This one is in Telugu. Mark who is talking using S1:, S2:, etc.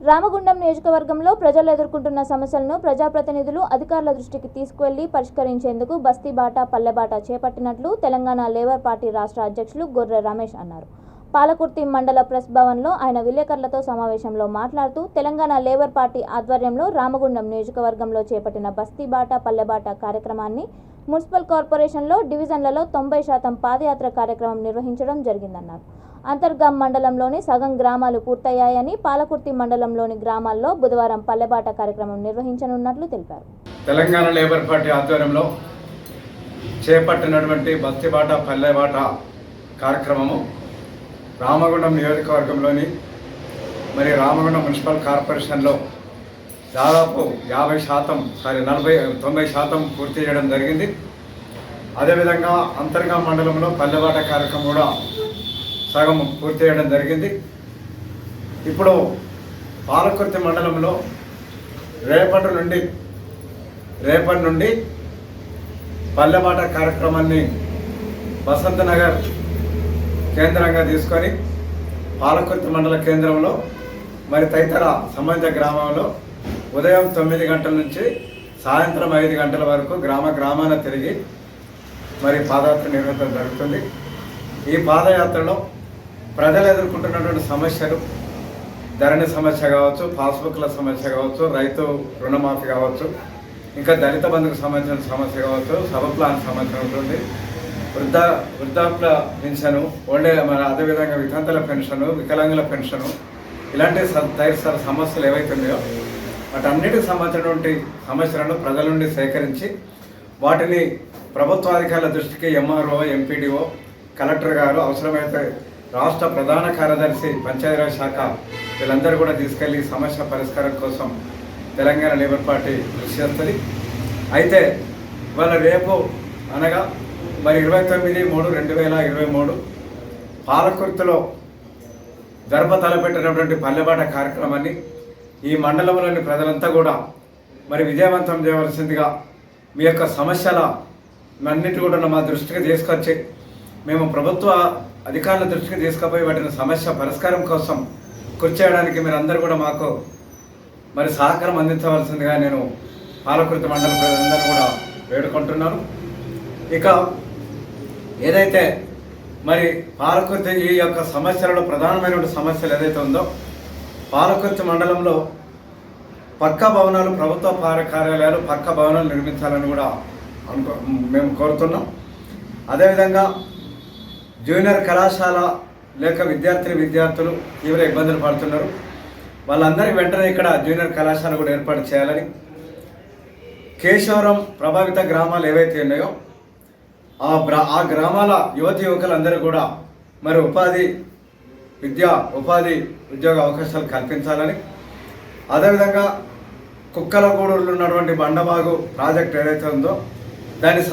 S1: రామగుండం నియోజకవర్గంలో ప్రజలు ఎదుర్కొంటున్న సమస్యలను ప్రజాప్రతినిధులు అధికారుల దృష్టికి తీసుకువెళ్లి పరిష్కరించేందుకు బస్తీబాట పల్లెబాట చేపట్టినట్లు తెలంగాణ లేబర్ పార్టీ రాష్ట్ర అధ్యక్షులు గొర్రె రమేష్ అన్నారు. పాలకుర్తి మండల ప్రెస్ భవన్లో ఆయన విలేకరులతో సమావేశంలో మాట్లాడుతూ తెలంగాణ లేబర్ పార్టీ ఆధ్వర్యంలో రామగుండం నియోజకవర్గంలో చేపట్టిన బస్తీబాట పల్లెబాట కార్యక్రమాన్ని మున్సిపల్ కార్పొరేషన్లో డివిజన్లలో 90% పాదయాత్ర కార్యక్రమం నిర్వహించడం జరిగిందన్నారు. అంతర్గాం మండలంలోని సగం గ్రామాలు పూర్తయ్యాయని, పాలకుర్తి మండలంలోని గ్రామాల్లో బుధవారం పల్లెబాట కార్యక్రమం నిర్వహించనున్నట్లు తెలిపారు.
S2: తెలంగాణ లేబర్ పార్టీ ఆధ్వర్యంలో చేపట్టినటువంటి బస్తీబాట పల్లెబాట కార్యక్రమము రామగుండం నియోజకవర్గంలోని రామగుండం మున్సిపల్ కార్పొరేషన్లో దాదాపు 90% పూర్తి చేయడం జరిగింది. అదేవిధంగా అంతర్గాం మండలంలో పల్లెబాట కార్యక్రమం కూడా సగం పూర్తి చేయడం జరిగింది. ఇప్పుడు పాలకుర్తి మండలంలో రేపటి నుండి పల్లెబాట కార్యక్రమాన్ని వసంత నగర్ కేంద్రంగా తీసుకొని పాలకుర్తి మండల కేంద్రంలో తదితర సంబంధిత గ్రామంలో ఉదయం 9 గంటల నుంచి సాయంత్రం 5 గంటల వరకు గ్రామాన తిరిగి పాదయాత్ర నిర్వహించడం జరుగుతుంది. ఈ పాదయాత్రలో ప్రజలు ఎదుర్కొంటున్నటువంటి సమస్యలు, ధరణి సమస్య కావచ్చు, పాస్బుక్ల సమస్య కావచ్చు, రైతు రుణమాఫీ కావచ్చు, ఇంకా దళిత బంధుకు సంబంధించిన సమస్య కావచ్చు, సభ ప్లాన్ సమస్య ఉంటుంది, వృద్ధాప్య పెన్షను, అదేవిధంగా వితంతుల పెన్షను, వికలాంగుల పెన్షను, ఇలాంటి తదితర సమస్యలు ఏవైతే ఉన్నాయో వాటన్నిటికి సంబంధించినటువంటి సమస్యలను ప్రజల నుండి సేకరించి వాటిని ప్రభుత్వాధికారుల దృష్టికి ఎంఆర్ఓ, ఎంపీడీఓ, కలెక్టర్ గారు, అవసరమైతే రాష్ట్ర ప్రధాన కార్యదర్శి, పంచాయతీరాజ్ శాఖ వీళ్ళందరూ కూడా తీసుకెళ్లి సమస్య పరిష్కారం కోసం తెలంగాణ లేబర్ పార్టీ కృషి చేస్తుంది. అయితే ఇవాళ రేపు అనగా 29/3/2023 పాలకుర్తిలో తలపెట్టినటువంటి పల్లెబాట కార్యక్రమాన్ని ఈ మండలంలోని ప్రజలంతా కూడా విజయవంతం చేయవలసిందిగా మీ యొక్క సమస్యల అన్నిటి కూడా మా దృష్టికి తీసుకొచ్చి మేము ప్రభుత్వ అధికారుల దృష్టికి తీసుకుపోయి వాటిని సమస్య పరిష్కారం కోసం కృషి చేయడానికి మీరందరూ కూడా మాకు సహకారం అందించవలసిందిగా నేను పాలకుర్తి మండల ప్రజలందరూ కూడా వేడుకుంటున్నాను. ఇక ఏదైతే పాలకుర్తి ఈ యొక్క సమస్యలలో ప్రధానమైనటువంటి సమస్యలు ఏదైతే ఉందో పాలకుర్తి మండలంలో పక్కా భవనాలు, ప్రభుత్వ కార్యాలయాలు పక్కా భవనాలు నిర్మించాలని కూడా మేము కోరుతున్నాం. అదేవిధంగా జూనియర్ కళాశాల లేక విద్యార్థులు తీవ్ర ఇబ్బందులు పడుతున్నారు. వాళ్ళందరికీ వెంటనే ఇక్కడ జూనియర్ కళాశాల కూడా ఏర్పాటు చేయాలని, కేశవరం ప్రభావిత గ్రామాలు ఏవైతే ఉన్నాయో ఆ గ్రామాల యువకులందరూ కూడా ఉపాధి ఉద్యోగ అవకాశాలు కల్పించాలని, అదేవిధంగా కుక్కలగూడూరులో ఉన్నటువంటి బండబాగు ప్రాజెక్ట్ ఏదైతే ఉందో దాన్ని